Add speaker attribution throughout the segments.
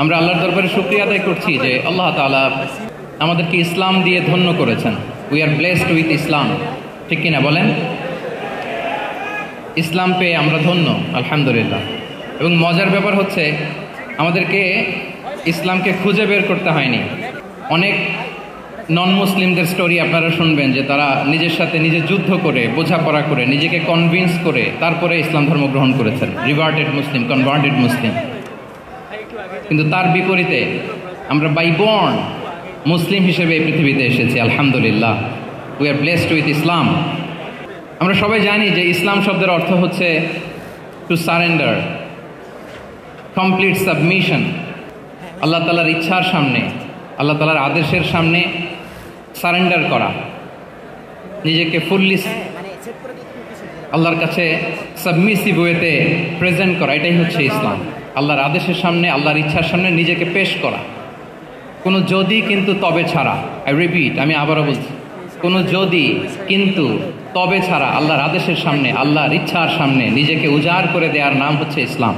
Speaker 1: আমরা আল্লাহর দরবারে শুকরিয়া আদায় করছি যে আল্লাহ তাআলা আমাদেরকে ইসলাম দিয়ে ধন্য করেছেন। উই আর ব্লেসড উইথ ইসলাম, ঠিক কিনা বলেন? ইসলাম পেয়ে আমরা ধন্য, আলহামদুলিল্লাহ। এবং মজার ব্যাপার হচ্ছে আমাদেরকে ইসলামকে খুঁজে বের করতে হয়নি। অনেক নন মুসলিমদের স্টোরি আপনারা শুনবেন যে তারা নিজের সাথে নিজে যুদ্ধ করে, বোঝাপড়া করে, নিজেকে কনভিন্স করে তারপরে ইসলাম ধর্ম গ্রহণ করেছেন। রিভার্টেড মুসলিম, কনভার্টেড মুসলিম। কিন্তু তার বিপরীতে আমরা বাই বর্ন মুসলিম হিসেবে এই পৃথিবীতে এসেছি, আলহামদুলিল্লাহ। উই আর ব্লেসড উইথ ইসলাম। আমরা সবাই জানি যে ইসলাম শব্দের অর্থ হচ্ছে টু সারেন্ডার, কমপ্লিট সাবমিশন। আল্লাহ তাআলার ইচ্ছার সামনে, আল্লাহ তাআলার আদেশের সামনে সারেন্ডার করা, নিজেকে ফুললি আল্লাহর কাছে সাবমিসিভ ওয়েতে প্রেজেন্ট করা, এটাই হচ্ছে ইসলাম। আল্লাহর আদেশের সামনে, আল্লাহর ইচ্ছার সামনে নিজেকে পেশ করা। কোনো যদি কিন্তু তবে ছাড়া, আই রিপিট, আমি আবারও বলছি, কোনো যদি কিন্তু তবে ছাড়া আল্লাহর আদেশের সামনে, আল্লাহর ইচ্ছার সামনে নিজেকে উজাড় করে দেওয়ার নাম হচ্ছে ইসলাম।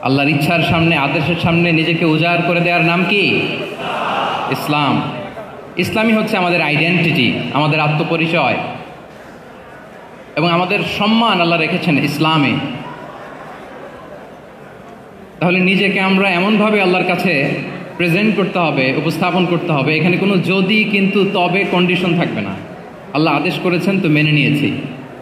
Speaker 1: আল্লাহর ইচ্ছার সামনে, আদেশের সামনে নিজেকে উজাড় করে দেওয়ার নাম কি? ইসলাম। ইসলামই হচ্ছে আমাদের আইডেন্টিটি, আমাদের আত্মপরিচয় এবং আমাদের সম্মান আল্লাহ রেখেছেন ইসলামে। তাহলে নিজেকে আমরা এমনভাবে আল্লাহর কাছে প্রেজেন্ট করতে হবে, উপস্থাপন করতে হবে, এখানে কোনো যদি কিন্তু তবে কন্ডিশন থাকবে না। আল্লাহ আদেশ করেছেন তো মেনে নিয়েছি।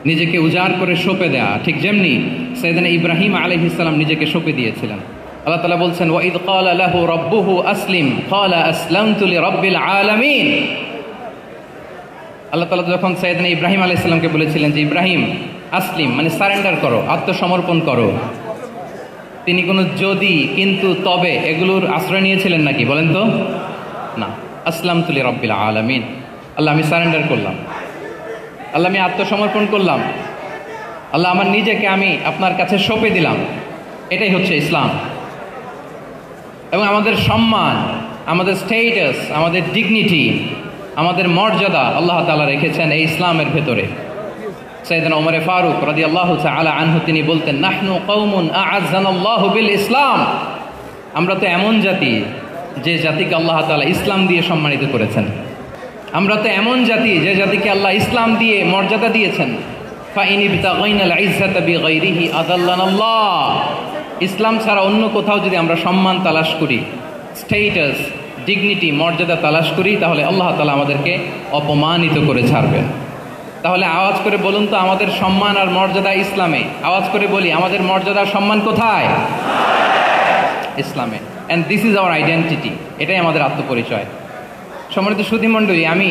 Speaker 1: নিজেকে উজাড় করে সঁপে দেয়া, ঠিক যেমনি সাইয়েদনা ইব্রাহিম আলাইহিস সালাম নিজেকে সঁপে দিয়েছিলেন। আল্লাহ তাআলা বলছেন, ওয়া ইয ক্বালা লাহু রাব্বুহু আসলিম ক্বালা আসলামতু লিরাব্বিল আলামিন। আল্লাহ তাআলা যখন সাইয়েদনা ইব্রাহিম আলাইহিস সালামকে বলেছিলেন যে ইব্রাহিম আসলিম মানে সারেন্ডার করো, আত্মসমর্পণ করো, তিনি কোনো যদি কিন্তু তবে এগুলোর আশ্রয় নিয়েছিলেন নাকি বলেন তো? না। আসলামতু লিরাব্বিল আলামিন, আল্লাহ আমি সারেন্ডার করলাম, আল্লাহ আমি আত্মসমর্পণ করলাম, আল্লাহ আমার নিজেকে আমি আপনার কাছে সঁপে দিলাম। এটাই হচ্ছে ইসলাম। এবং আমাদের সম্মান, আমাদের স্টেটাস, আমাদের ডিগনিটি, আমাদের মর্যাদা আল্লাহ তাআলা রেখেছেন এই ইসলামের ভেতরে। সাইয়েদনা ওমর ফারুক রাদিয়াল্লাহু তাআলা আনহু তিনি বলতেন, নাহনু কওমুন আ'আজ্জানাল্লাহু বিল ইসলাম। আমরা তো এমন জাতি যে জাতিকে আল্লাহ তাআলা ইসলাম দিয়ে সম্মানিত করেছেন। আমরা তো এমন জাতি যে জাতিকে আল্লাহ ইসলাম দিয়ে মর্যাদা দিয়েছেন। ফাইন ইবতাগাইনাল ইজ্জাতা বিগাইরিহি আযাল্লানাল্লাহ। ইসলাম ছাড়া অন্য কোথাও যদি আমরা সম্মান তালাশ করি, স্টেটাস, ডিগনিটি, মর্যাদা তালাশ করি, তাহলে আল্লাহ তাআলা আমাদেরকে অপমানিত করে ছাড়বেন। তাহলে আওয়াজ করে বলুন তো, আমাদের সম্মান আর মর্যাদা ইসলামে। আওয়াজ করে বলি, আমাদের মর্যাদা সম্মান কোথায়? ইসলামে। And this is our identity. এটাই আমাদের আত্মপরিচয়। সম্মানিত সুধীমণ্ডলী, আমি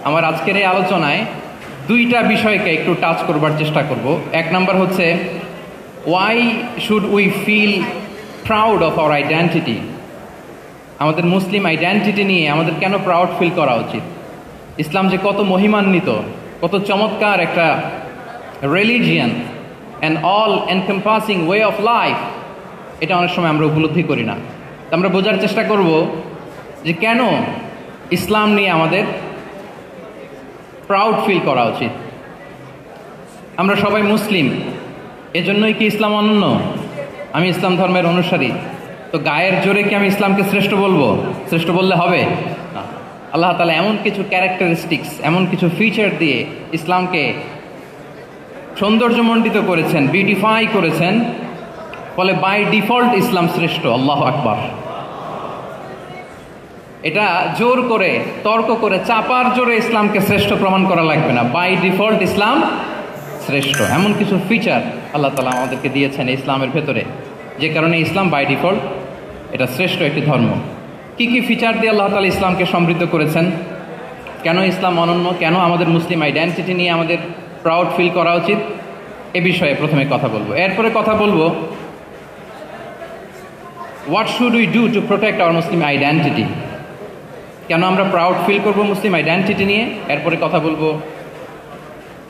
Speaker 1: আমার আজকের এই আলোচনায় দুইটা বিষয়কে একটু টাচ করবার চেষ্টা করব। এক নাম্বার হচ্ছে, why should we feel proud of our identity. আমাদের মুসলিম আইডেন্টিটি নিয়ে আমাদের কেন প্রাউড ফিল করা উচিত? ইসলাম যে কত মহিমান্বিত, কত চমৎকার একটা religion and all encompassing way of life, এটা অনেক সময় আমরা উপলব্ধি করি না। আমরা বোঝার চেষ্টা করব যে কেন ইসলাম নিয়ে আমাদের প্রাউড ফিল করা উচিত। আমরা সবাই মুসলিম, এজন্যই কি ইসলাম অনন্য? আমি ইসলাম ধর্মের অনুসারী, তো গায়ের জোরে কি আমি ইসলামকে শ্রেষ্ঠ বলবো? শ্রেষ্ঠ বললে হবে না। আল্লাহ তাআলা এমন কিছু ক্যারেক্টারিস্টিক্স, এমন কিছু ফিচার দিয়ে ইসলামকে সৌন্দর্যমণ্ডিত করেছেন, বিউটিফাই করেছেন, ফলে বাই ডিফল্ট ইসলাম শ্রেষ্ঠ। আল্লাহু আকবার। এটা জোর করে, তর্ক করে, চাপার জোরে ইসলামকে শ্রেষ্ঠ প্রমাণ করা লাগবে না। বাই ডিফল্ট ইসলাম শ্রেষ্ঠ। এমন কিছু ফিচার আল্লাহ তাআলা আমাদেরকে দিয়েছেন ইসলামের ভেতরে, যে কারণে ইসলাম বাই ডিফল্ট এটা শ্রেষ্ঠ একটি ধর্ম। কি কি ফিচার দিয়ে আল্লাহ তাআলা ইসলামকে সমৃদ্ধ করেছেন? কেন ইসলাম অনন্য? কেন আমাদের মুসলিম আইডেন্টিটি নিয়ে আমাদের প্রাউড ফিল করা উচিত? এ বিষয়ে প্রথমে কথা বলবো। এরপরে কথা বলবো what should we do to protect our Muslim identity. কেন আমরা প্রাউড ফিল করবো মুসলিম আইডেন্টিটি নিয়ে? এরপরে কথা বলবো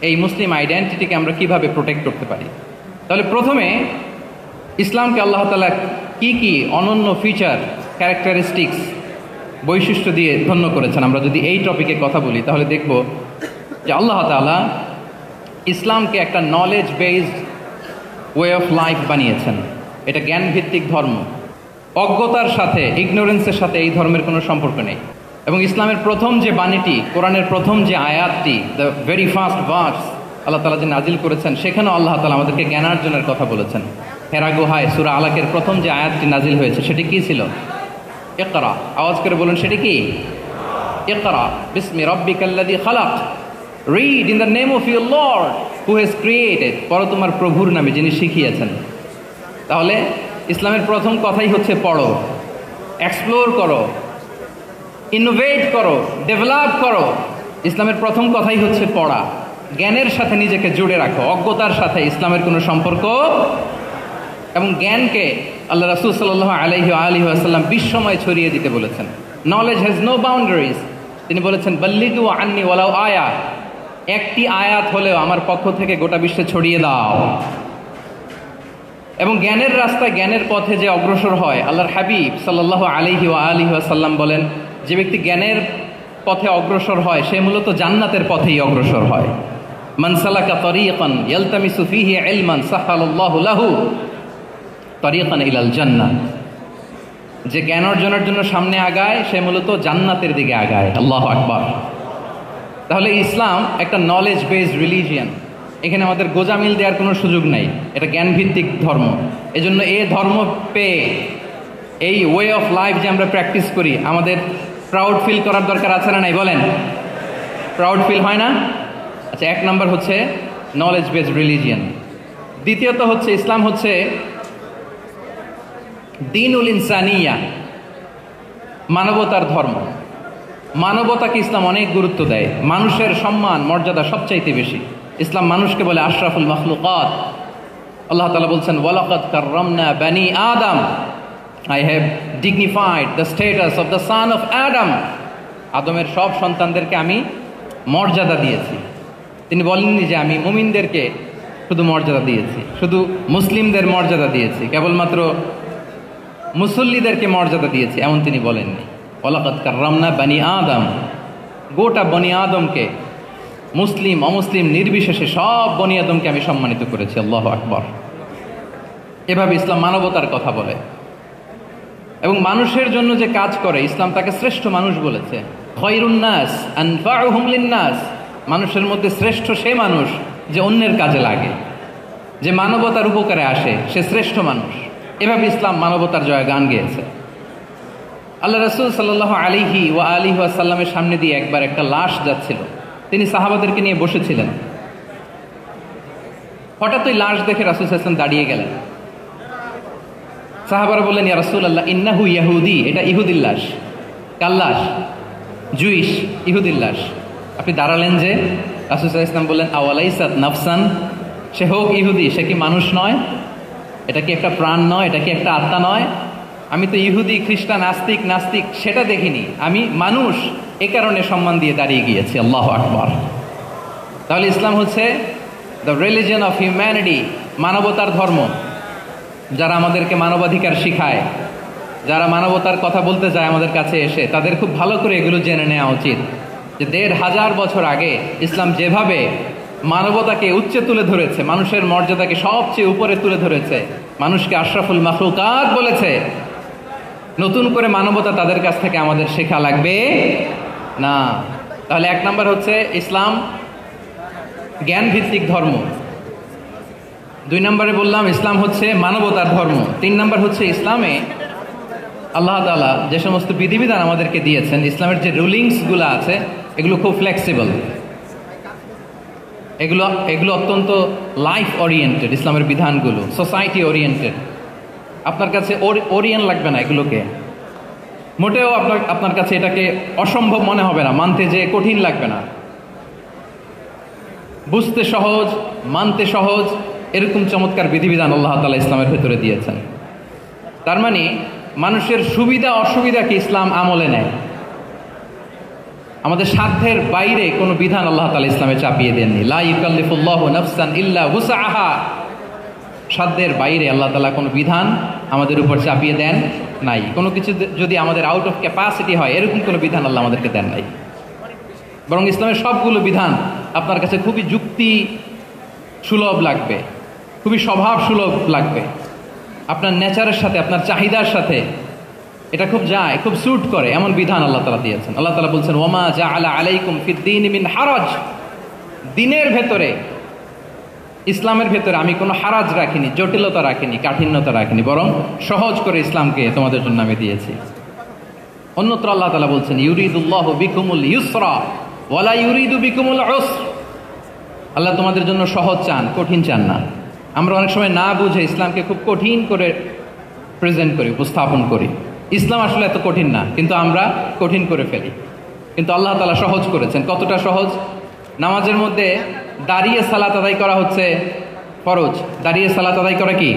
Speaker 1: এই মুসলিম আইডেন্টিটিকে আমরা কিভাবে প্রোটেক্ট করতে পারি। তাহলে প্রথমে ইসলামকে আল্লাহ তাআলা কি কি অনন্য ফিচার, ক্যারেক্টারিস্টিক্স, বৈশিষ্ট্য দিয়ে ধন্য করেছেন। আমরা যদি এই টপিকে কথা বলি তাহলে দেখব যে আল্লাহ তাআলা ইসলামকে একটা knowledge based way of life বানিয়েছেন। এটা জ্ঞানভিত্তিক ধর্ম। অজ্ঞতার সাথে, ইগনোরেন্সের সাথে এই ধর্মের কোনো সম্পর্ক নেই। এবং ইসলামের প্রথম যে বাণীটি, কোরআনের প্রথম যে আয়াতটি, দ্য ভেরি ফার্স্ট ভার্স আল্লাহ তাআলা যে নাজিল করেছেন, সেখানেও আল্লাহ তাআলা আমাদেরকে জ্ঞানার্জনের কথা বলেছেন। হেরা গুহায় সূরা আলাকের প্রথম যে আয়াতটি নাজিল হয়েছে সেটি কি ছিল? ইকরা। আওয়াজ করে বলুন, সেটি কি? ইকরা বিসমি রাব্বিকাল্লাযী খালাক, read in the name of your lord who has created, পড়ো তোমার প্রভুর নামে যিনি শিখিয়েছেন। তাহলে ইসলামের প্রথম কথাই হচ্ছে পড়ো, এক্সপ্লোর করো, ইনোভেট করো, ডেভেলপ করো। ইসলামের প্রথম কথাই হচ্ছে পড়া। জ্ঞানের সাথে নিজেকে জুড়ে রাখো, অজ্ঞতার সাথে ইসলামের কোনো সম্পর্ক। এবং জ্ঞানকে আল্লাহ রাসূল সাল্লাল্লাহু আলাইহি ওয়াসাল্লাম বিশ্বময় ছড়িয়ে দিতে বলেছেন। Knowledge has no boundaries. তিনি বলেছেন বাল্লিগু আন্নি ওয়ালাউ আয়া, একটি আয়াত হলেও আমার পক্ষ থেকে গোটা বিশ্বে ছড়িয়ে দাও। এবং জ্ঞানের রাস্তায়, জ্ঞানের পথে যে অগ্রসর হয়, আল্লাহর হাবিব সাল্লাল্লাহু আলাইহি ওয়াসাল্লাম বলেন, যে ব্যক্তি জ্ঞানের পথে অগ্রসর হয় সে মূলত জান্নাতের পথেই অগ্রসর হয়। মান সালাকা তরিকান ইয়ালতামিসু ফীহি ইলমান সাহালাল্লাহু লাহু তরিকান ইলাল জান্নাহ। যে জ্ঞান অর্জনের জন্য সামনে আগায় সে মূলত জান্নাতের দিকে আগায়। আল্লাহু আকবার। তাহলে ইসলাম একটা নলেজ বেসড রিলিজিয়ান। এখানে আমাদের গোজামিল দেওয়ার কোনো সুযোগ নাই, এটা জ্ঞানভিত্তিক ধর্ম। এজন্য এই ধর্ম পেয়ে এই ওয়ে অফ লাইফ যে আমরা প্র্যাকটিস করি, আমাদের প্রাউড ফিল করার দরকার আছে না নাই? বলেন, প্রাউড ফিল হয় না? আচ্ছা, এক নম্বর হচ্ছে নলেজ বেসড রিলিজিয়ান। দ্বিতীয়ত হচ্ছে ইসলাম হচ্ছে দীনুল ইনসানিয়া, মানবতার ধর্ম। মানবতাকে ইসলাম অনেক গুরুত্ব দেয়। মানুষের সম্মান মর্যাদা সবচাইতে বেশি। ইসলাম মানুষকে বলে আশরাফুল মাখলুকাত। আল্লাহ তাআলা বলছেন ওয়ালাকাদ কাররামনা বানি আদম, I have dignified the status of the son of Adam. আদমের সব সন্তানদেরকে আমি মর্যাদা দিয়েছি। তিনি বলেননি যে আমি মুমিনদেরকে শুধু মর্যাদা দিয়েছি, শুধু মুসলিমদের মর্যাদা দিয়েছি, কেবলমাত্র মুসল্লিদেরকে মর্যাদা দিয়েছি, এমন তিনি বলেননি। ওয়ালাকাদ কাররামনা বানি আদম, গোটা বনি আদমকে, মুসলিম অমুসলিম নির্বিশেষে সব বনি আদমকে আমি সম্মানিত করেছি। আল্লাহু আকবার। এভাবে ইসলাম মানবতার কথা বলে এবং মানুষের জন্য যে কাজ করে ইসলাম তাকে শ্রেষ্ঠ মানুষ বলেছে। খায়রুন নাস আনফাউহুম লিন-নাস, মানুষের মধ্যে শ্রেষ্ঠ সে মানুষ যে অন্যের কাজে লাগে, যে মানবতার উপকারে আসে, সে শ্রেষ্ঠ মানুষ। এভাবে ইসলাম মানবতার জয়গান গেয়েছে। আল্লাহ রাসূল সাল্লাল্লাহু আলাইহি ওয়াসাল্লামের সামনে দিয়ে একবার একটা লাশ যাচ্ছিল। তিনি সাহাবাদেরকে নিয়ে বসেছিলেন। হঠাৎ ওই লাশ দেখে রাসূল সাল্লাল্লাহু আলাইহি ওয়াসাল্লাম দাঁড়িয়ে গেলেন। সাহাবারা বললেন, ইয়া রাসূলুল্লাহ ইন্নাহু ইয়াহুদি, এটা ইহুদির লাশ। কার লাশ? জুইশ, ইহুদির লাশ। আপনি দাঁড়ালেন যে? রাসূল সাল্লাল্লাহু আলাইহি ওয়াসাল্লাম বললেন আওয়ালাইসাত নাফসান, সে হোক ইহুদি, সে কি মানুষ নয়? এটা কি একটা প্রাণ নয়? এটা কি একটা আত্মা নয়? আমি তো ইহুদি, খ্রিস্টান, নাস্তিক সেটা দেখিনি, আমি মানুষ, এ কারণে সম্মান দিয়ে দাঁড়িয়ে গিয়েছি। আল্লাহু আকবার। তাহলে ইসলাম হচ্ছে দ্য রিলিজিয়ন অফ হিউম্যানিটি, মানবতার ধর্ম। যারা আমাদেরকে মানবাধিকার শিখায়, যারা মানবতার কথা বলতে চায় আমাদের কাছে এসে, তাদের খুব ভালো করে এগুলো জেনে নেওয়া উচিত যে ১৫০০ বছর আগে ইসলাম যেভাবে মানবতাকে উচ্চে তুলে ধরেছে, মানুষের মর্যাদাকে সবচেয়ে উপরে তুলে ধরেছে, মানুষকে আশরাফুল মাখলুকাত বলেছে, নতুন করে মানবতা তাদের কাছ থেকে আমাদের শেখা লাগবে না। তাহলে এক নম্বর হচ্ছে ইসলাম জ্ঞান ভিত্তিক ধর্ম। ২ নম্বরে বললাম ইসলাম হচ্ছে মানবতার ধর্ম। ৩ নম্বর হচ্ছে ইসলামে আল্লাহ তাআলা যে সমস্ত বিধিবিধান আমাদেরকে দিয়েছেন, ইসলামের যে রুলিংসগুলো আছে এগুলো খুব ফ্লেক্সিবল, এগুলো অত্যন্ত লাইফ ওরিয়েন্টেড। ইসলামের বিধানগুলো সোসাইটি ওরিয়েন্টেড। আপনার কাছে ওরিয়েন্ট লাগবে না, এগুলোকে মোটেও আপনার কাছে এটাকে অসম্ভব মনে হবে না, মানতে যে কঠিন লাগবে না, বুঝতে সহজ, মানতে সহজ, এরকম চমৎকার বিধিবিধান আল্লাহ তাআলা ইসলামের ভেতরে দিয়েছেন। তার মানে মানুষের সুবিধা অসুবিধাকে ইসলাম আমলে নেয়। আমাদের সাধ্যের বাইরে কোনো বিধান আল্লাহ তাআলা ইসলামে চাপিয়ে দেননি। লা ইউকাল্লিফুল্লাহু নাফসান ইল্লা উসআহা, সাধ্যের বাইরে আল্লাহ তাআলা কোনো বিধান আমাদের উপর চাপিয়ে দেন নাই। কোনো কিছু যদি আমাদের আউট অফ ক্যাপাসিটি হয়, এরকম কোনো বিধান আল্লাহ আমাদেরকে দেন নাই। বরং ইসলামের সবগুলো বিধান আপনার কাছে খুবই যুক্তি সুলভ লাগবে, খুবই স্বভাব সুলভ লাগবে, আপনার নেচারের সাথে, আপনার চাহিদার সাথে এটা খুব যায়, খুব স্যুট করে এমন বিধান আল্লাহ তাআলা দিয়েছেন। আল্লাহ তাআলা বলছেন ওয়ামা জাআলা আলাইকুম ফিদ্দীন মিন হারাজ, দিনের ভেতরে, ইসলামের ভেতরে আমি কোনো হারাজ রাখিনি, জটিলতা রাখিনি, কাঠিন্যতা রাখিনি, বরং সহজ করে ইসলামকে তোমাদের জন্য আমি দিয়েছি। অন্যত্র আল্লাহ তাআলা বলছেন ইউরিদুল্লাহু বিকুমুল ইউসরা ওয়ালা ইউরিদু বিকুমুল উসর, আল্লাহ তোমাদের জন্য সহজ চান, কঠিন চান না। আমরা অনেক সময় না বুঝে ইসলামকে খুব কঠিন করে প্রেজেন্ট করি, উপস্থাপন করি। ইসলাম আসলে এত কঠিন না, কিন্তু আমরা কঠিন করে ফেলি। কিন্তু আল্লাহ তাআলা সহজ করেছেন। কতটা সহজ? নামাজের মধ্যে দাঁড়িয়ে সালাত আদায় করা হচ্ছে ফরজ। দাঁড়িয়ে সালাত আদায় করা কি?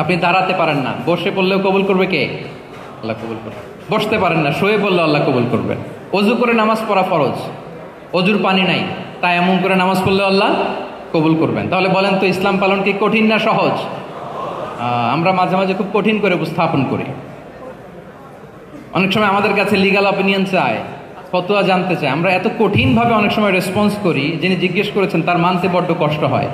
Speaker 1: আপনি দাঁড়াতে পারেন না, বসে পড়লেও কবুল করবে কে? আল্লাহ কবুল করবে। বসতে পারেন না, শুয়ে পড়লেও আল্লাহ কবুল করবে। অজু করে নামাজ পড়া ফরজ, অজুর পানি নাই, তাই এমন করে নামাজ পড়লেও আল্লাহ কবুল করবেন। তাহলে বলেন তো ইসলাম পালন কি কঠিন না সহজ? আমরা মাঝে মাঝে খুব কঠিন করে উপস্থাপন করি। অনেক সময় আমাদের কাছে লিগাল অপিনিয়ন চায়, ফতোয়া জানতে চায়। আমরা এত কঠিনভাবে অনেক সময় রেসপন্স করি, যিনি জিজ্ঞেস করেছেন তার মানতে বড্ড কষ্ট হয়।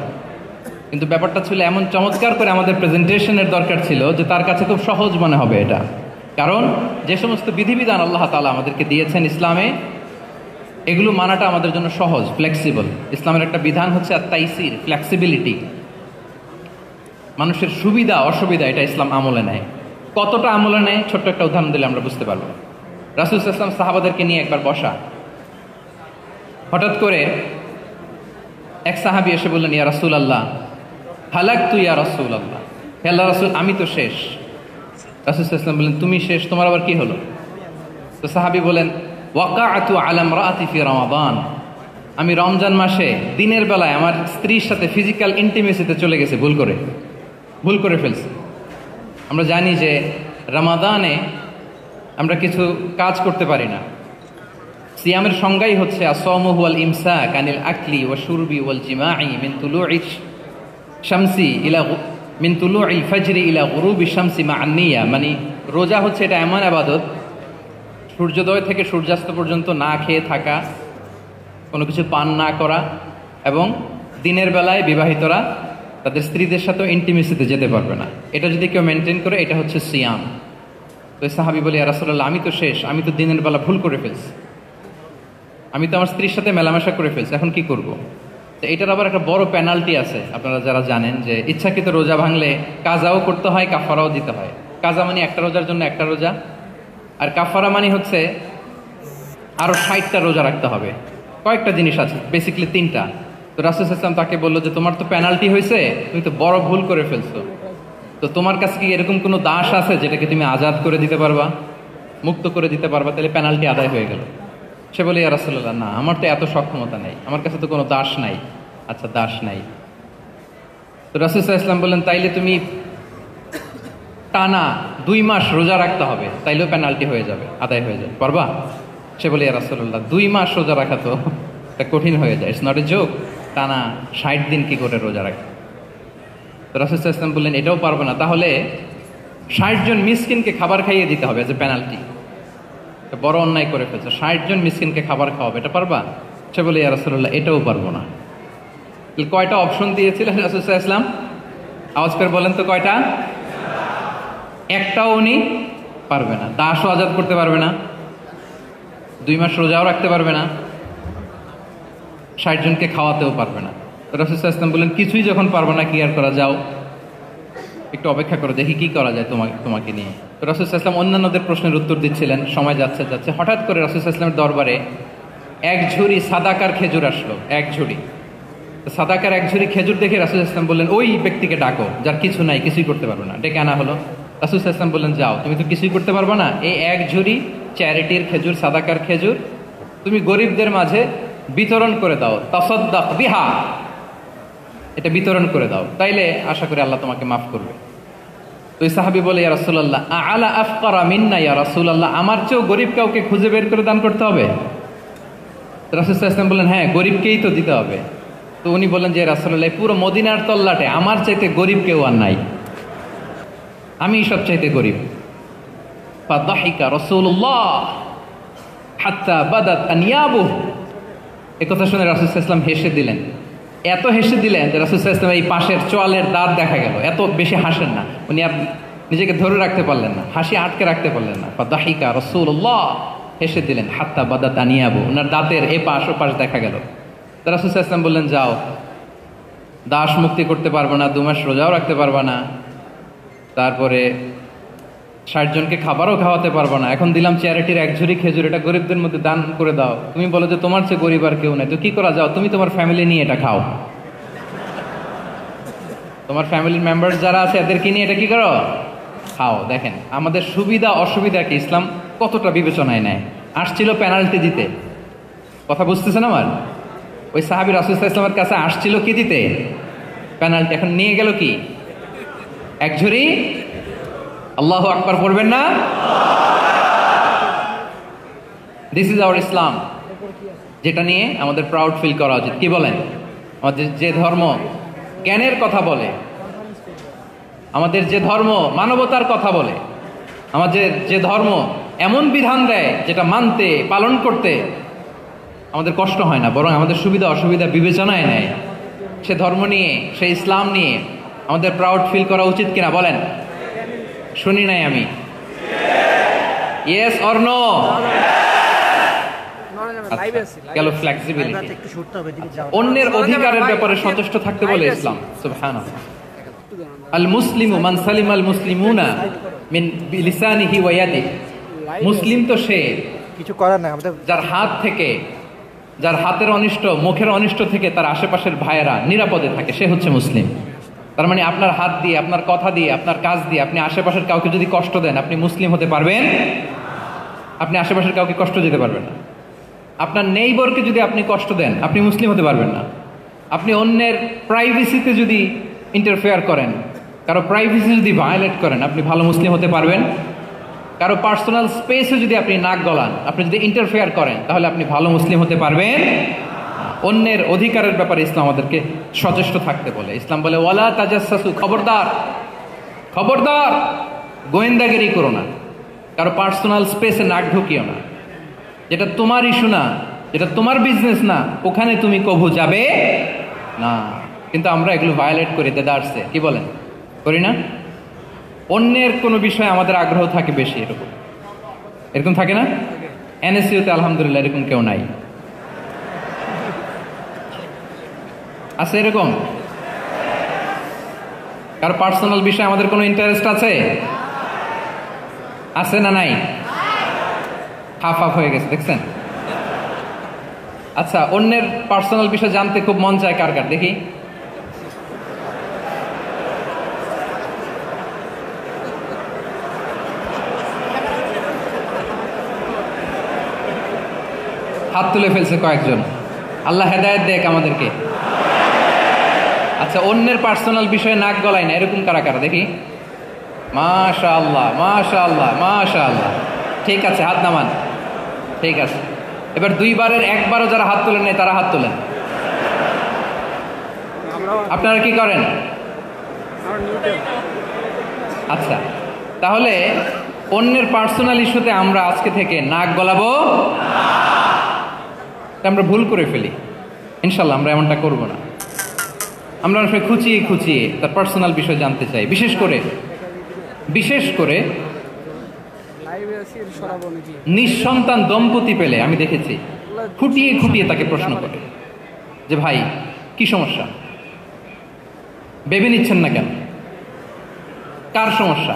Speaker 1: কিন্তু ব্যাপারটা ছিল এমন চমৎকার করে আমাদের প্রেজেন্টেশনের দরকার ছিল যে তার কাছে খুব সহজ মনে হবে এটা। কারণ যে সমস্ত বিধিবিধান আল্লাহ তাআলা আমাদেরকে দিয়েছেন ইসলামে, এগুলো মানাটা আমাদের জন্য সহজ, ফ্লেক্সিবল। ইসলামের একটা বিধান হচ্ছে আত-তাইসির, ফ্লেক্সিবিলিটি। মানুষের সুবিধা অসুবিধা এটা ইসলাম আমলে নেয়। কতটা আমলে নেয় ছোট্ট একটা উদাহরণ দিলে আমরা বুঝতে পারবো। রাসূল সাল্লাল্লাহু আলাইহি ওয়াসাল্লাম সাহাবাদেরকে নিয়ে একবার বসা, হঠাৎ করে এক সাহাবী এসে বললেন ইয়া রাসূলুল্লাহ হালাকতু ইয়া রাসূলুল্লাহ, হে আল্লাহর রাসূল আমি তো শেষ। রাসূল সাল্লাল্লাহু আলাইহি ওয়াসাল্লাম বললেন তুমি শেষ, তোমার আবার কি হলো? তো সাহাবী বলেন ওয়াকাআতু আলা ইমরাআতি ফি রমাদান, আমি রমজান মাসে দিনের বেলায় আমার স্ত্রীর সাথে ফিজিক্যাল ইন্টিমেসিতে চলে গেছে, ভুল করে ফেলছি। আমরা জানি যে রমাদানে আমরা কিছু কাজ করতে পারি না। সিয়ামের সংজ্ঞাই হচ্ছে আসওমু হুয়াল ইমসাক আনিল আকলি ওয়া শুরবি ওয়াল জিমাই মিন তুলুইশ শামসি ইলা মিন তুলুইল ফাজরি ইলা গুরুবি শামসি মা'আন নিয়া, মানে রোজা হচ্ছে এটা এমন ইবাদত, সূর্যোদয় থেকে সূর্যাস্ত পর্যন্ত না খেয়ে থাকা, কোনো কিছু পান না করা, এবং দিনের বেলায় বিবাহিতরা তাদের স্ত্রীদের সাথেও ইন্টিমেসিতে যেতে পারবে না। এটা যদি কেউ মেনটেন করে এটা হচ্ছে সিয়াম। তো সাহাবী বলে ইয়া রাসূলুল্লাহ আমি তো শেষ, আমি তো দিনের বেলা ভুল করে ফেলছি, আমি তো আমার স্ত্রীর সাথে মেলামেশা করে ফেলছি, এখন কি করব? তো এটার আবার একটা বড় পেনাল্টি আছে। আপনারা যারা জানেন যে ইচ্ছাকৃত রোজা ভাঙলে কাজাও করতে হয়, কাফারাও দিতে হয়। কাজা মানে একটা রোজার জন্য একটা রোজা, আর কাফারা মানে হচ্ছে আরো 60টা রোজা রাখতে হবে। কয়েকটা জিনিস আছে, বেসিক্যালি 3টা। তো রাসূল সাল্লাল্লাহু আলাইহি ওয়াসাল্লাম তাকে বললো যে তোমার তো পেনাল্টি হয়েছে, তুমি তো বড় ভুল করে ফেলছো, তো তোমার কাছে কি এরকম কোনো দাস আছে যেটাকে তুমি আজাদ করে দিতে পারবা, মুক্ত করে দিতে পারবা, তাহলে পেনাল্টি আদায় হয়ে গেল। সে বলে ইয়া রাসূলুল্লাহ না, আমার তো এত সক্ষমতা নেই, আমার কাছে তো কোনো দাস নাই। আচ্ছা দাস নাই, তো রাসূল সাল্লাল্লাহু আলাইহি ওয়াসাল্লাম বললেন তাইলে তুমি টানা 2 মাস রোজা রাখতে হবে, তাইলেও পেনাল্টি হয়ে যাবে, আদায় হয়ে যাবে, পারবা? সে বলে ইয়া রাসূলুল্লাহ 2 মাস রোজা রাখা তো কঠিন হয়ে যায়, ইটস নট এ জোক, টানা 60 দিন কি করে রোজা রাখে? তো রাসূল সাল্লাল্লাহু আলাইহি ওয়াসাল্লাম বললেন এটাও পারবে না, তাহলে 60 জন মিসকিনকে খাবার খাইয়ে দিতে হবে এজ এ পেনাল্টি। বড় অন্যায় করে ফেলছে, 60 জন মিসকিনকে খাবার খাওয়াবে, এটা পারবা? সে বলে ইয়া রাসূলুল্লাহ এটাও পারবো না। কয়টা অপশন দিয়েছিলেন রাসূল সাল্লাল্লাহু আলাইহি ওয়াসাল্লাম? আওয়াজ করে বলেন তো কয়টা? একটাও উনি পারবে না। দাসও আজাদ করতে পারবে না, 2 মাস রোজাও রাখতে পারবে না, 60 জনকে খাওয়াতেও পারবে না। রাসূল সাল্লাল্লাহু আলাইহি ওয়াসাল্লাম বললেন কিছুই যখন পারবে না, কি আর করা, যাও একটু অপেক্ষা করো, দেখি কি করা যায় তোমাকে নিয়ে। তো রাসূল সাল্লাল্লাহু আলাইহি ওয়াসাল্লাম অন্যান্যদের প্রশ্নের উত্তর দিচ্ছিলেন, সময় যাচ্ছে, হঠাৎ করে রাসূল সাল্লাল্লাহু আলাইহি ওয়াসাল্লামের দরবারে এক ঝুড়ি সাদাকার খেজুর আসলো, এক ঝুড়ি। সাদাকার এক ঝুড়ি খেজুর দেখে রাসূল সাল্লাল্লাহু আলাইহি ওয়াসাল্লাম বললেন ওই ব্যক্তিকে ডাকো যার কিছু নাই, কিছুই করতে পারবে না। ডেকে আনা হলো। রাসূল সাল্লাল্লাহু আলাইহি ওয়াসাল্লাম বললেন যাও, তুমি তো কিছুই করতে পারবে না, এই এক ঝুড়ি চ্যারিটির খেজুর, সাদাকার খেজুর তুমি গরিবদের মাঝে বিতরণ করে দাও, তাসাদ্দাক বিহা, এটা বিতরণ করে দাও, তাইলে আশা করি আল্লাহ তোমাকে মাফ করবে। তো এই সাহাবী বলে ইয়া রাসূলুল্লাহ আলা আফকারা মিন্না ইয়া রাসূলুল্লাহ, আমার চেয়েও গরিব কাউকে খুঁজে বের করে দান করতে হবে? রাসূল সাল্লাল্লাহু আলাইহি ওয়াসাল্লাম বললেন হ্যাঁ, গরিবকেই তো দিতে হবে। তো উনি বললেন যে রাসূলুল্লাহ পুরো মদিনার তল্লাটে আমার চাইতে গরিব কেউ আর নাই, আমি সবচাইতে গরিব। ফাদাহিকা রাসূলুল্লাহ হাত্তা বাদাত আনিয়াবুহু, এই কথা শুনে রাসূল সাল্লাল্লাহু আলাইহি ওয়াসাল্লাম হেসে দিলেন। এত হেসে দিলেন যে রাসূল সাল্লাল্লাহু আলাইহি ওয়াসাল্লাম এই পাশের চোয়ালের দাঁত দেখা গেল। এত বেশি হাসেন না উনি, নিজেকে ধরে রাখতে পারলেন না, হাসি আটকে রাখতে পারলেন না। ফাদাহিকা রাসূলুল্লাহ, হেসে দিলেন। হাত্তা বাদাত আনিয়াবু, ওনার দাঁতের এপাশ ওপাশ দেখা গেল। তো রাসূল সাল্লাল্লাহু আলাইহি ওয়াসাল্লাম বললেন, যাও, দাস মুক্তি করতে পারবো না, 2 মাস রোজাও রাখতে পারবা না, তারপরে 60 জনকে খাবারও খাওয়াতে পারবো না, এখন দিলাম চ্যারিটির 1 ঝুড়ি খেজুর, এটা গরিবদের মধ্যে দান করে দাও। তুমি বলো যে তোমার চেয়ে গরিব আর কেউ নাই, তো কি করা, যাও তুমি তোমার ফ্যামিলি নিয়ে এটা খাও, তোমার ফ্যামিলির মেম্বার যারা আছে এদেরকে নিয়ে এটা কি করো, খাও। দেখেন আমাদের সুবিধা অসুবিধাকে ইসলাম কতটা বিবেচনায় নেয়। আসছিল পেনাল্টি দিতে, কথা বুঝতেছেন আমার? ওই সাহাবী রাসূল সাল্লাল্লাহু আলাইহি ওয়াসাল্লামের কাছে আসছিল কি দিতে, পেনাল্টি, এখন নিয়ে গেল কি 1 ঝুড়ি। আল্লাহু আকবার পড়বেন না? দিস ইজ আওয়ার ইসলাম, যেটা নিয়ে আমাদের প্রাউড ফিল করা উচিত। কি বলেন? আমাদের যে ধর্ম জ্ঞানের কথা বলে, আমাদের যে ধর্ম মানবতার কথা বলে, আমাদের যে ধর্ম এমন বিধান দেয় যেটা মানতে পালন করতে আমাদের কষ্ট হয় না, বরং আমাদের সুবিধা অসুবিধা বিবেচনায় নেয়, সে ধর্ম নিয়ে, সে ইসলাম নিয়ে আমাদের প্রাউড ফিল করা উচিত কিনা বলেন? শুনি নাই আমি, ইয়েস অর নো? গেল ফ্লেক্সিবিলিটি। অন্যের অধিকারের ব্যাপারে সচেষ্ট থাকতে বলে ইসলাম। সুবহানাল্লাহ। আল মুসলিমু মান সালিমাল মুসলিমুনা মিন লিসানিহি ওয়া ইয়াদিহি, মুসলিম তো সে,
Speaker 2: কিছু করার নাই আমাদের,
Speaker 1: যার হাত থেকে, যার হাতের অনিষ্ট, মুখের অনিষ্ট থেকে তার আশেপাশের ভাইয়েরা নিরাপদে থাকে, সে হচ্ছে মুসলিম। তার মানে আপনার হাত দিয়ে, আপনার কথা দিয়ে, আপনার কাজ দিয়ে আপনি আশেপাশের কাউকে যদি কষ্ট দেন, আপনি মুসলিম হতে পারবেন? আপনি আশেপাশের কাউকে কষ্ট দিতে পারবেন না। আপনার নেইবরকে যদি আপনি কষ্ট দেন, আপনি মুসলিম হতে পারবেন না। আপনি অন্যের প্রাইভেসিতে যদি ইন্টারফেয়ার করেন, কারো প্রাইভেসি যদি ভায়োলেট করেন, আপনি ভালো মুসলিম হতে পারবেন? কারো পার্সোনাল স্পেসে যদি আপনি নাক গলান, আপনি যদি ইন্টারফেয়ার করেন, তাহলে আপনি ভালো মুসলিম হতে পারবেন? অন্যের অধিকারের ব্যাপারে ইসলাম আমাদেরকে সচেষ্ট থাকতে বলে। ইসলাম বলে ওয়ালা তাজাসসু, খবরদার, খবরদার, গোয়েন্দাগিরি করো না, কারো পার্সোনাল স্পেসে নাক ঢুকিও না। যেটা তোমার ইস্যু না, যেটা তোমার বিজনেস না, ওখানে তুমি কভু যাবে না। কিন্তু আমরা এগুলো ভায়োলেট করি, দেদারসে, কি বলেন, করি না? অন্যের কোনো বিষয়ে আমাদের আগ্রহ থাকে বেশি, এরকম এরকম থাকে না? এনএসইউতে আলহামদুলিল্লাহ এরকম কেউ নাই, আছে এরকম? কারো পার্সোনাল বিষয়ে আমাদের কোনো ইন্টারেস্ট আছে? আছে না নাই? হাফ হাফ হয়ে গেছে, দেখছেন? আচ্ছা, অন্যের পার্সোনাল বিষয় জানতে খুব মন চায় কার কার, দেখি। হাত তুলে ফেলছে কয়েকজন, আল্লাহ হেদায়েত দেখ আমাদেরকে। আচ্ছা, অন্যের পার্সোনাল বিষয়ে নাক গলায় না, এরকম কারা কারা, দেখি। মাশাআল্লাহ, মাশাআল্লাহ, মাশাআল্লাহ। ঠিক আছে, হাত নামান। ঠিক আছে, এবার 2 বারের 1 বারও যারা হাত তোলেন নাই তারা হাত তোলেন। আপনারা কি করেন? আচ্ছা, তাহলে অন্যের পার্সোনাল ইস্যুতে আমরা আজকে থেকে নাক গলাবো, আমরা ভুল করে ফেলি। ইনশাল্লাহ আমরা এমনটা করব না। আমরা অনেক সময় খুঁচিয়ে খুঁচিয়ে তার পার্সোনাল বিষয় জানতে চাই। বিশেষ করে নিঃসন্তান দম্পতি পেলে আমি দেখেছি খুঁটিয়ে খুঁটিয়ে তাকে প্রশ্ন করে যে ভাই কি সমস্যা, বেবি নিচ্ছেন না কেন, কার সমস্যা,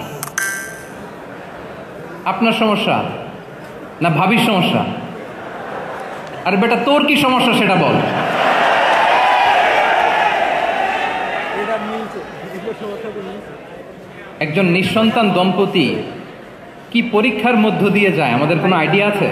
Speaker 1: আপনার সমস্যা না ভাবির সমস্যা, আর বেটা তোর কি সমস্যা সেটা বল। একজন নিঃসন্তান দম্পতি কি পরীক্ষার মধ্য দিয়ে যায় আমাদের কোনো আইডিয়া আছে?